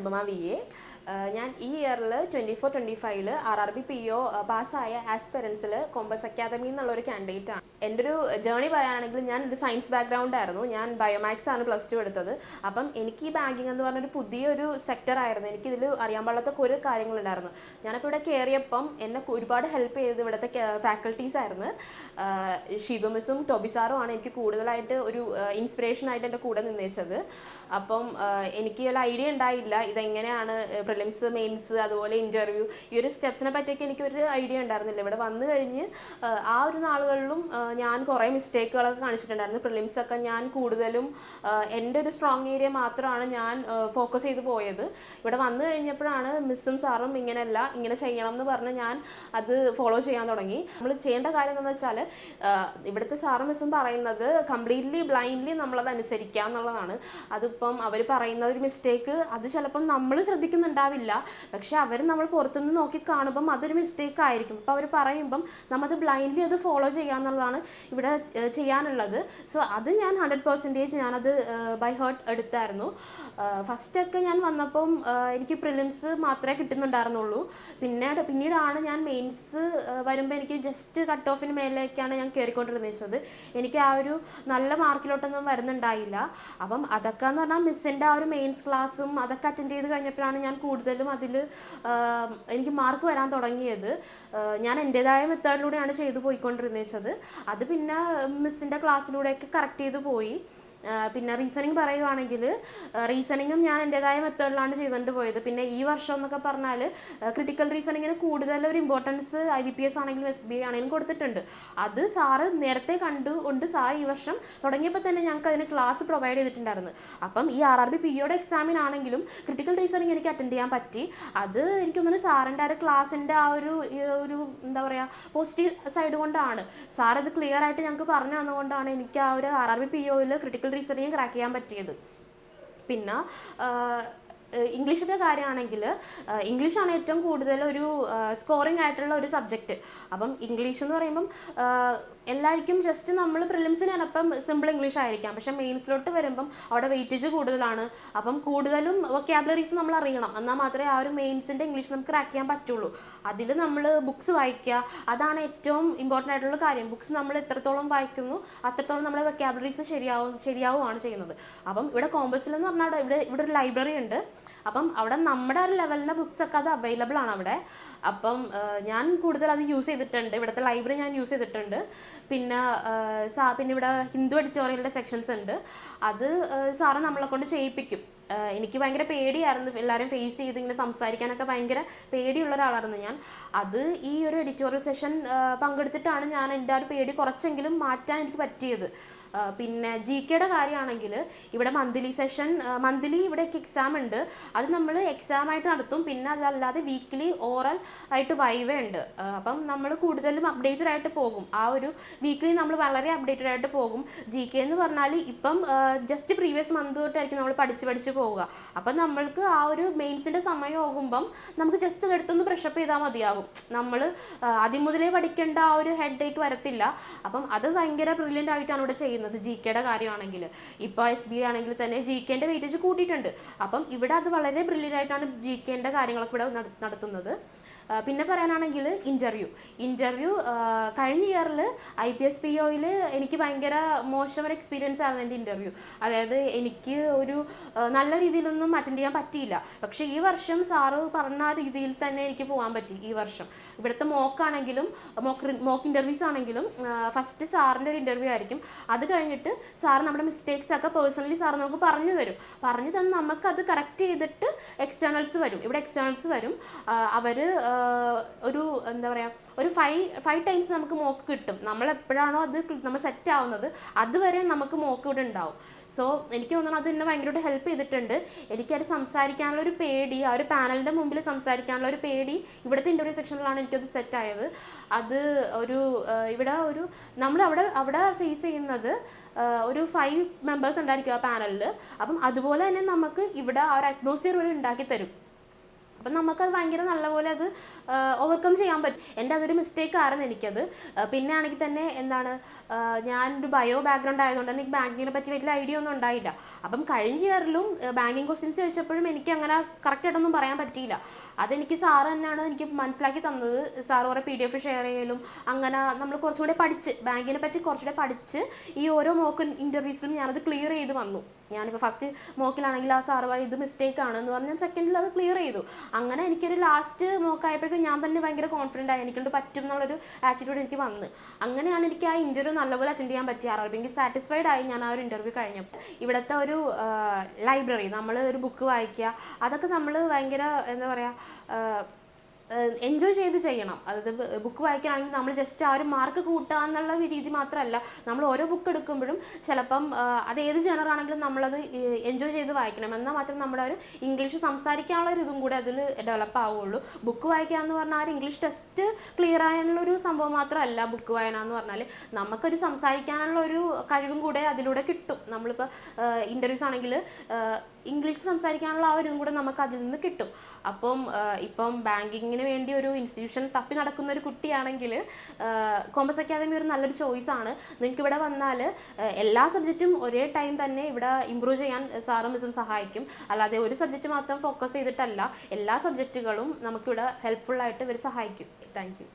Anupama VA. ഞാൻ ഈ ഇയറിൽ 24-25 RRB PO പാസ്സായ ആസ്പിറൻസിൽ കോമ്പസ് അക്കാദമി എന്നുള്ളൊരു കാൻഡിഡേറ്റ് ആണ്. എൻ്റെ ഒരു ജേർണി പറയുകയാണെങ്കിൽ ഞാൻ ഒരു സയൻസ് ബാക്ക്ഗ്രൗണ്ട് ആയിരുന്നു. ഞാൻ ബയോമാക്സ് ആണ് +2 എടുത്തത്. അപ്പം എനിക്ക് ഈ ബാങ്കിങ് എന്ന് പറഞ്ഞൊരു പുതിയൊരു സെക്ടർ ആയിരുന്നു. എനിക്കിതിൽ അറിയാൻ പാടാത്ത കുറേ കാര്യങ്ങളുണ്ടായിരുന്നു. ഞാനപ്പോൾ ഇവിടെ കയറിയപ്പം എന്നെ ഒരുപാട് ഹെൽപ്പ് ചെയ്ത് ഇവിടുത്തെ ഫാക്കൽറ്റീസ് ആയിരുന്നു. ഷിതു മിസ്സും ടോബി സാറും ആണ് എനിക്ക് കൂടുതലായിട്ട് ഒരു ഇൻസ്പിറേഷനായിട്ട് എൻ്റെ കൂടെ നിന്നേച്ചത്. അപ്പം എനിക്ക് ഒരു ഐഡിയ ഉണ്ടായില്ല ഇതെങ്ങനെയാണ് പ്രിലിംസ്, മെയിൻസ്, അതുപോലെ ഇൻ്റർവ്യൂ, ഈ ഒരു സ്റ്റെപ്സിനെ പറ്റിയൊക്കെ എനിക്കൊരു ഐഡിയ ഉണ്ടായിരുന്നില്ല. ഇവിടെ വന്നു കഴിഞ്ഞ് ആ ഒരു നാളുകളിലും ഞാൻ കുറേ മിസ്റ്റേക്കുകളൊക്കെ കാണിച്ചിട്ടുണ്ടായിരുന്നു. പ്രിലിംസൊക്കെ ഞാൻ കൂടുതലും എൻ്റെ ഒരു സ്ട്രോങ് ഏരിയ മാത്രമാണ് ഞാൻ ഫോക്കസ് ചെയ്ത് പോയത്. ഇവിടെ വന്നു കഴിഞ്ഞപ്പോഴാണ് മിസ്സും സാറും ഇങ്ങനെയല്ല, ഇങ്ങനെ ചെയ്യണം എന്ന് പറഞ്ഞ് ഞാൻ അത് ഫോളോ ചെയ്യാൻ തുടങ്ങി. നമ്മൾ ചെയ്യേണ്ട കാര്യം എന്താണെന്ന് വെച്ചാൽ ഇവിടുത്തെ സാറും മിസ്സും പറയുന്നത് കംപ്ലീറ്റ്ലി ബ്ലൈൻഡ്ലി നമ്മളത് അനുസരിക്കുക എന്നുള്ളതാണ്. അതിപ്പം അവർ പറയുന്ന ഒരു മിസ്റ്റേക്ക് അത് ചിലപ്പം നമ്മൾ ശ്രദ്ധിക്കുന്നുണ്ടാവില്ല, പക്ഷെ അവർ നമ്മൾ പുറത്തുനിന്ന് നോക്കി കാണുമ്പം അതൊരു മിസ്റ്റേക്ക് ആയിരിക്കും. അപ്പോൾ അവർ പറയുമ്പം നമ്മത് ബ്ലൈൻഡ്ലി അത് ഫോളോ ചെയ്യുക എന്നുള്ളതാണ് ഇവിടെ ചെയ്യാനുള്ളത്. സോ അത് ഞാൻ 100% ഞാനത് ബൈ ഹേർട്ട് എടുത്തായിരുന്നു. ഫസ്റ്റൊക്കെ ഞാൻ വന്നപ്പം എനിക്ക് പ്രിലിംസ് മാത്രമേ കിട്ടുന്നുണ്ടായിരുന്നുള്ളൂ. പിന്നീടാണ് ഞാൻ മെയിൻസ് വരുമ്പോൾ എനിക്ക് ജസ്റ്റ് കട്ട് ഓഫിന് മേലേക്കാണ് ഞാൻ കയറിക്കൊണ്ടിരുന്നത്. എനിക്ക് ആ ഒരു നല്ല മാർക്കിലോട്ടൊന്നും വരുന്നുണ്ടായില്ല. അപ്പം അതൊക്കെ എന്ന് പറഞ്ഞാൽ മിസ്സിൻ്റെ ആ ഒരു മെയിൻസ് ക്ലാസ്സും അതൊക്കെ അറ്റൻഡ് ചെയ്ത് കഴിഞ്ഞപ്പോഴാണ് ഞാൻ കൂടുതലും അതിൽ എനിക്ക് മാർക്ക് വരാൻ തുടങ്ങിയത്. ഞാൻ എൻ്റേതായ മെത്തേഡിലൂടെയാണ് ചെയ്തു പോയിക്കൊണ്ടിരുന്നത്. അത് പിന്നെ മിസ്സിൻ്റെ ക്ലാസ്സിലൂടെയൊക്കെ കറക്റ്റ് ചെയ്ത് പോയി. പിന്നെ റീസണിങ് പറയുവാണെങ്കിൽ റീസണിങ്ങും ഞാൻ എൻ്റേതായ മെത്തേഡിലാണ് ചെയ്തുകൊണ്ട് പോയത്. പിന്നെ ഈ വർഷം എന്നൊക്കെ പറഞ്ഞാൽ ക്രിട്ടിക്കൽ റീസണിങ്ങിന് കൂടുതലൊരു ഇമ്പോർട്ടൻസ് IBPS ആണെങ്കിലും SBI ആണെങ്കിലും കൊടുത്തിട്ടുണ്ട്. അത് സാറ് നേരത്തെ കണ്ടുകൊണ്ട് സാർ ഈ വർഷം തുടങ്ങിയപ്പോൾ തന്നെ ഞങ്ങൾക്ക് അതിന് ക്ലാസ് പ്രൊവൈഡ് ചെയ്തിട്ടുണ്ടായിരുന്നു. അപ്പം ഈ RRB POയുടെ എക്സാമിനാണെങ്കിലും ക്രിട്ടിക്കൽ റീസണിങ് എനിക്ക് അറ്റൻഡ് ചെയ്യാൻ പറ്റി. അത് എനിക്ക് തോന്നുന്നു സാറിൻ്റെ ആ ഒരു ക്ലാസ്സിൻ്റെ ആ ഒരു എന്താ പറയുക പോസിറ്റീവ് സൈഡ് കൊണ്ടാണ്. സാർ അത് ക്ലിയർ ആയിട്ട് ഞങ്ങൾക്ക് പറഞ്ഞു തന്നുകൊണ്ടാണ് എനിക്ക് ആ ഒരു RRB POയിൽ ക്രിട്ടിക്കൽ റീസണിങ് ക്രാക്ക് ചെയ്യാൻ പറ്റിയത്. പിന്നെ ഇംഗ്ലീഷിൻ്റെ കാര്യമാണെങ്കിൽ ഇംഗ്ലീഷാണ് ഏറ്റവും കൂടുതൽ ഒരു സ്കോറിംഗ് ആയിട്ടുള്ള ഒരു സബ്ജക്റ്റ്. അപ്പം ഇംഗ്ലീഷ് എന്ന് പറയുമ്പം എല്ലാവർക്കും ജസ്റ്റ് നമ്മൾ പ്രിലിംസിനപ്പം സിമ്പിൾ ഇംഗ്ലീഷ് ആയിരിക്കാം, പക്ഷേ മെയിൻസിലോട്ട് വരുമ്പം അവിടെ വെയിറ്റേജ് കൂടുതലാണ്. അപ്പം കൂടുതലും വൊക്കാബുലറീസ് നമ്മൾ അറിയണം, എന്നാൽ മാത്രമേ ആ ഒരു മെയിൻസിൻ്റെ ഇംഗ്ലീഷ് നമുക്ക് ക്രാക്ക് ചെയ്യാൻ പറ്റുള്ളൂ. അതിൽ നമ്മൾ ബുക്സ് വായിക്കുക, അതാണ് ഏറ്റവും ഇമ്പോർട്ടൻ്റ് ആയിട്ടുള്ള കാര്യം. ബുക്സ് നമ്മൾ എത്രത്തോളം വായിക്കുന്നു അത്രത്തോളം നമ്മുടെ വൊക്കാബുലറീസ് ശരിയാവുകയാണ് ചെയ്യുന്നത്. അപ്പം ഇവിടെ കോമ്പസിൽ എന്ന് പറഞ്ഞാൽ ഇവിടെ ഒരു ലൈബ്രറി ഉണ്ട്. അപ്പം അവിടെ നമ്മുടെ ഒരു ലെവലിൻ്റെ ബുക്സൊക്കെ അത് അവൈലബിൾ ആണ് അവിടെ. അപ്പം ഞാൻ കൂടുതൽ അത് യൂസ് ചെയ്തിട്ടുണ്ട്. ഇവിടുത്തെ ലൈബ്രറി ഞാൻ യൂസ് ചെയ്തിട്ടുണ്ട്. പിന്നെ ഇവിടെ ഹിന്ദു എഡിറ്റോറിയലിൻ്റെ സെക്ഷൻസ് ഉണ്ട്. അത് സാറ് നമ്മളെ കൊണ്ട് ചെയ്യിപ്പിക്കും. എനിക്ക് ഭയങ്കര പേടിയായിരുന്നു എല്ലാവരും ഫേസ് ചെയ്ത് ഇങ്ങനെ സംസാരിക്കാനൊക്കെ ഭയങ്കര പേടിയുള്ള ഒരാളായിരുന്നു ഞാൻ. അത് ഈ ഒരു എഡിറ്റോറിയൽ സെഷൻ പങ്കെടുത്തിട്ടാണ് ഞാൻ എൻ്റെ ആ ഒരു പേടി കുറച്ചെങ്കിലും മാറ്റാൻ എനിക്ക് പറ്റിയത്. പിന്നെ GKയുടെ കാര്യമാണെങ്കിൽ ഇവിടെ മന്ത്ലി ഇവിടെയൊക്കെ എക്സാം ഉണ്ട്. അത് നമ്മൾ എക്സാമായിട്ട് നടത്തും. പിന്നെ അതല്ലാതെ വീക്ക്ലി ഓറൽ ആയിട്ട് വൈവ ഉണ്ട്. അപ്പം നമ്മൾ കൂടുതലും അപ്ഡേറ്റഡ് ആയിട്ട് പോകും. ആ ഒരു വീക്ക്ലി നമ്മൾ വളരെ അപ്ഡേറ്റഡ് ആയിട്ട് പോകും. GK എന്ന് പറഞ്ഞാൽ ഇപ്പം ജസ്റ്റ് പ്രീവിയസ് മന്ത് തൊട്ടായിരിക്കും നമ്മൾ പഠിച്ച് പോവുക. അപ്പം നമ്മൾക്ക് ആ ഒരു മെയിൻസിൻ്റെ സമയമാകുമ്പം നമുക്ക് ജസ്റ്റ് ഇതെടുത്തൊന്ന് ബ്രഷപ്പ് ചെയ്താൽ മതിയാകും. നമ്മൾ ആദ്യം മുതലേ പഠിക്കേണ്ട ആ ഒരു ഹെഡ് ഏക്ക് വരത്തില്ല. അപ്പം അത് ഭയങ്കര ബ്രില്യൻ്റ് ആയിട്ടാണ് ഇവിടെ ചെയ്യുന്നത്. GKയുടെ കാര്യമാണെങ്കിൽ ഇപ്പോൾ SBI ആണെങ്കിൽ തന്നെ GKൻ്റെ വെയിറ്റേജ് കൂട്ടിയിട്ടുണ്ട്. അപ്പം ഇവിടെ അത് വളരെ ബ്രില്യൻ്റ് ആയിട്ടാണ് GKൻ്റെ കാര്യങ്ങളൊക്കെ ഇവിടെ നടത്തുന്നത്. പിന്നെ പറയാനാണെങ്കിൽ ഇൻ്റർവ്യൂ കഴിഞ്ഞ ഇയറിൽ IPS POയിൽ എനിക്ക് ഭയങ്കര മോശം ഒരു എക്സ്പീരിയൻസ് ആയിരുന്നു എൻ്റെ ഇൻ്റർവ്യൂ. അതായത് എനിക്ക് ഒരു നല്ല രീതിയിലൊന്നും അറ്റൻഡ് ചെയ്യാൻ പറ്റിയില്ല. പക്ഷേ ഈ വർഷം സാറ് പറഞ്ഞ രീതിയിൽ തന്നെ എനിക്ക് പോകാൻ പറ്റി. ഈ വർഷം ഇവിടുത്തെ മോക്ക് ഇൻ്റർവ്യൂസ് ആണെങ്കിലും ഫസ്റ്റ് സാറിൻ്റെ ഒരു ഇൻ്റർവ്യൂ ആയിരിക്കും. അത് കഴിഞ്ഞിട്ട് സാർ നമ്മുടെ മിസ്റ്റേക്സ് ഒക്കെ പേഴ്സണലി സാർ നമുക്ക് പറഞ്ഞു തന്ന് നമുക്കത് കറക്റ്റ് ചെയ്തിട്ട് എക്സ്റ്റേണൽസ് വരും. അവർ ഒരു എന്താ പറയുക ഒരു 5 ടൈംസ് നമുക്ക് മോക്ക് കിട്ടും. നമ്മൾ എപ്പോഴാണോ അത് നമ്മൾ സെറ്റ് ആവുന്നത് അതുവരെ നമുക്ക് മോക്ക് ഇവിടെ ഉണ്ടാവും. സോ എനിക്ക് തോന്നുന്നു അത് എന്നെ ഭയങ്കരമായിട്ട് ഹെൽപ്പ് ചെയ്തിട്ടുണ്ട്. എനിക്കത് സംസാരിക്കാനുള്ള ഒരു പേടി, ആ ഒരു പാനലിൻ്റെ മുമ്പിൽ സംസാരിക്കാനുള്ള ഒരു പേടി ഇവിടുത്തെ ഇൻ്റർവ്യൂ സെക്ഷനിലാണ് എനിക്കത് സെറ്റായത്. അത് നമ്മൾ അവിടെ ഫേസ് ചെയ്യുന്നത് ഒരു 5 മെമ്പേഴ്സ് ഉണ്ടായിരിക്കും ആ പാനലിൽ. അപ്പം അതുപോലെ തന്നെ നമുക്ക് ഇവിടെ ആ ഒരു അറ്റ്മോസ്ഫിയർ ഉണ്ടാക്കി തരും. അപ്പം നമുക്കത് ഭയങ്കര നല്ലപോലെ അത് ഓവർകം ചെയ്യാൻ പറ്റും. എൻ്റെ അതൊരു മിസ്റ്റേക്ക് ആയിരുന്നു എനിക്കത്. പിന്നെ ആണെങ്കിൽ തന്നെ എന്താണ്, ഞാനൊരു ബയോ ബാക്ക്ഗ്രൗണ്ട് ആയതുകൊണ്ട് തന്നെ എനിക്ക് ബാങ്കിങ്ങിനെ പറ്റി വലിയ ഐഡിയ ഒന്നും ഉണ്ടായില്ല. അപ്പം കഴിഞ്ഞ ഇയറിലും ബാങ്കിങ് ക്വസ്റ്റ്യൻസ് ചോദിച്ചപ്പോഴും എനിക്ക് അങ്ങനെ കറക്റ്റായിട്ടൊന്നും പറയാൻ പറ്റിയില്ല. അതെനിക്ക് സാറ് തന്നെയാണ് എനിക്ക് മനസ്സിലാക്കി തന്നത്. സാറ് കുറേ PDF ഷെയർ ചെയ്യലും അങ്ങനെ നമ്മൾ കുറച്ചുകൂടെ പഠിച്ച് ബാങ്കിനെ പറ്റി കുറച്ചുകൂടെ പഠിച്ച് ഈ ഓരോ മോക്ക് ഇൻ്റർവ്യൂസിലും ഞാനത് ക്ലിയർ ചെയ്ത് വന്നു. ഞാനിപ്പോൾ ഫസ്റ്റ് മോക്കിലാണെങ്കിൽ ആ സാറ് പറയും ഇത് മിസ്റ്റേക്ക് ആണ് എന്ന് പറഞ്ഞ് ഞാൻ സെക്കൻഡിൽ അത് ക്ലിയർ ചെയ്തു. അങ്ങനെ എനിക്കൊരു ലാസ്റ്റ് മോക്കായപ്പോഴേക്കും ഞാൻ തന്നെ ഭയങ്കര കോൺഫിഡൻ്റ് ആയി, എനിക്കൊണ്ട് പറ്റും എന്നുള്ളൊരു ആറ്റിറ്റ്യൂഡ് എനിക്ക് വന്ന്. അങ്ങനെയാണ് എനിക്ക് ആ ഇൻ്റർവ്യൂ നല്ലപോലെ അറ്റൻഡ് ചെയ്യാൻ പറ്റിയത്. എനിക്ക് സാറ്റിസ്ഫൈഡ് ആയി ഞാൻ ആ ഒരു ഇൻ്റർവ്യൂ കഴിഞ്ഞപ്പോൾ. ഇവിടുത്തെ ഒരു ലൈബ്രറി, നമ്മൾ ഒരു ബുക്ക് വായിക്കുക, അതൊക്കെ നമ്മൾ ഭയങ്കര എന്താ പറയുക, എൻജോയ് ചെയ്ത് ചെയ്യണം. അതായത് ബുക്ക് വായിക്കുകയാണെങ്കിൽ നമ്മൾ ജസ്റ്റ് ആ ഒരു മാർക്ക് കൂട്ടുക എന്നുള്ള രീതി മാത്രമല്ല, നമ്മൾ ഓരോ ബുക്ക് എടുക്കുമ്പോഴും ചിലപ്പം അത് ഏത് ജനറാണെങ്കിലും നമ്മളത് എൻജോയ് ചെയ്ത് വായിക്കണം. എന്നാൽ മാത്രം നമ്മുടെ ഒരു ഇംഗ്ലീഷ് സംസാരിക്കാനുള്ള ഒരു ഇതും കൂടെ അതിൽ ഡെവലപ്പ് ആവുകയുള്ളൂ. ബുക്ക് വായിക്കുക എന്ന് പറഞ്ഞാൽ ആ ഒരു ഇംഗ്ലീഷ് ടെസ്റ്റ് ക്ലിയർ ആയാലുള്ളൊരു സംഭവം മാത്രമല്ല ബുക്ക് വായന എന്ന് പറഞ്ഞാൽ, നമുക്കൊരു സംസാരിക്കാനുള്ള ഒരു കഴിവും കൂടെ അതിലൂടെ കിട്ടും. നമ്മളിപ്പോൾ ഇൻ്റർവ്യൂസ് ആണെങ്കിൽ ഇംഗ്ലീഷ് സംസാരിക്കാനുള്ള ആ ഒരു ഇതും കൂടെ നമുക്ക് അതിൽ നിന്ന് കിട്ടും. അപ്പം ഇപ്പം ബാങ്കിങ്ങിന് വേണ്ടി ഒരു ഇൻസ്റ്റിറ്റ്യൂഷൻ തപ്പി നടക്കുന്ന ഒരു കുട്ടിയാണെങ്കിൽ കോമ്പസ് അക്കാദമി ഒരു നല്ലൊരു ചോയ്സാണ്. നിങ്ങൾക്ക് ഇവിടെ വന്നാൽ എല്ലാ സബ്ജക്റ്റും ഒരേ ടൈം തന്നെ ഇവിടെ ഇമ്പ്രൂവ് ചെയ്യാൻ സാറും മിസ്സും സഹായിക്കും. അല്ലാതെ ഒരു സബ്ജക്റ്റ് മാത്രം ഫോക്കസ് ചെയ്തിട്ടല്ല, എല്ലാ സബ്ജക്റ്റുകളും നമുക്കിവിടെ ഹെൽപ്ഫുള്ളായിട്ട് ഇവർ സഹായിക്കും. Thank you.